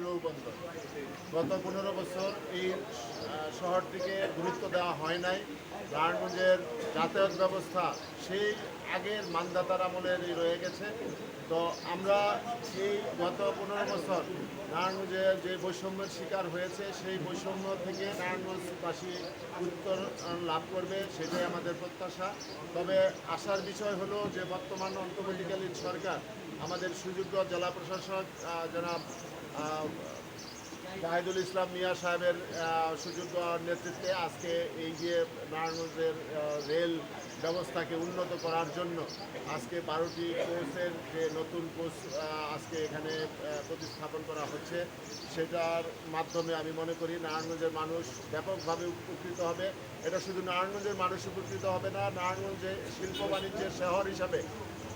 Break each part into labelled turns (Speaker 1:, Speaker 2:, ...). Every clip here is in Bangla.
Speaker 1: নৌবন্দর গত 15 বছর এই শহরটিকে গুরুত্ব দেওয়া হয় নাই। নারায়ণগঞ্জের যাতায়াত ব্যবস্থা সেই আগের মানদাতার আমলেরই রয়ে গেছে। তো আমরা এই গত 15 বছর নারায়ণগঞ্জের যে বৈষম্যের শিকার হয়েছে সেই বৈষম্য থেকে নারায়ণগঞ্জবাসী উত্তর লাভ করবে, সেটাই আমাদের প্রত্যাশা। তবে আশার বিষয় হলো যে বর্তমান অন্তর্বর্তীকালীন সরকার আমাদের সুযোগ্য জেলা প্রশাসক জনাব জাহিদুল ইসলাম মিয়া সাহেবের সুযোগ্য নেতৃত্বে আজকে এই যে নারায়ণগঞ্জের রেল ব্যবস্থাকে উন্নত করার জন্য আজকে 12টি কোচের যে নতুন কোচ আজকে এখানে প্রতিস্থাপন করা হচ্ছে, সেটার মাধ্যমে আমি মনে করি নারায়ণগঞ্জের মানুষ ব্যাপকভাবে উপকৃত হবে। এটা শুধু নারায়ণগঞ্জের মানুষ উপকৃত হবে না, নারায়ণগঞ্জে শিল্প বাণিজ্যের শহর হিসাবে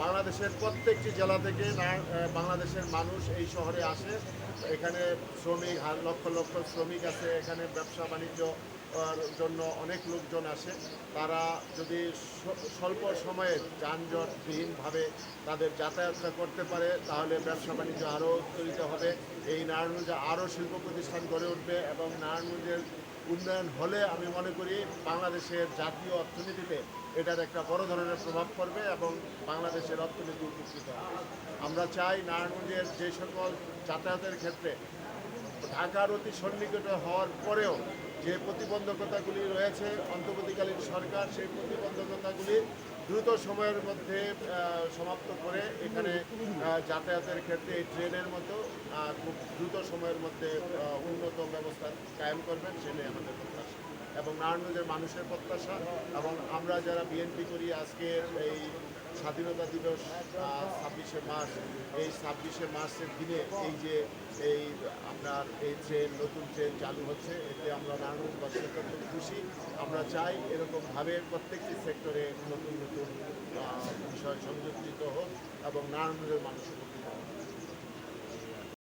Speaker 1: বাংলাদেশের প্রত্যেকটি জেলা থেকে বাংলাদেশের মানুষ এই শহরে আসে। এখানে শ্রমিক লক্ষ লক্ষ শ্রমিক আছে, এখানে ব্যবসা বাণিজ্য জন্য অনেক লোকজন আসে। তারা যদি স্বল্প সময়ে যানজটবিহীনভাবে তাদের যাতায়াতটা করতে পারে তাহলে ব্যবসা বাণিজ্য আরও উত্তরিত হবে। এই নারায়ণগঞ্জে আরও শিল্প প্রতিষ্ঠান গড়ে উঠবে এবং নারায়ণগঞ্জের উন্নয়ন হলে আমি মনে করি বাংলাদেশের জাতীয় অর্থনীতিতে এটার একটা বড় ধরনের প্রভাব পড়বে এবং বাংলাদেশের অর্থনীতি উপকৃত হবে। আমরা চাই নারায়ণগঞ্জের যে সকল যাতায়াতের ক্ষেত্রে ঢাকার অতি সন্নিকট হওয়ার পরেও যে প্রতিবন্ধকতাগুলি রয়েছে, অন্তর্বর্তীকালীন সরকার সেই প্রতিবন্ধকতাগুলি দ্রুত সময়ের মধ্যে সমাপ্ত করে এখানে যাতায়াতের ক্ষেত্রে এই ট্রেনের মতো খুব দ্রুত সময়ের মধ্যে উন্নত ব্যবস্থা কায়েম করবেন, সেটাই আমাদের প্রত্যাশা এবং নারায়ণগঞ্জের মানুষের প্রত্যাশা। এবং আমরা যারা বিএনপি করি আজকে এই স্বাধীনতা দিবস 26শে মার্চ, এই 26শে মার্চের দিনে এই আপনার এই নতুন ট্রেন চালু হচ্ছে, এতে আমরা নারায়ণগঞ্জবাসী অত্যন্ত খুশি। আমরা চাই এরকমভাবে প্রত্যেকটি সেক্টরে নতুন নতুন বিষয় সংযোজিত হোক এবং নারায়ণগঞ্জের মানুষ উপকৃত হোক।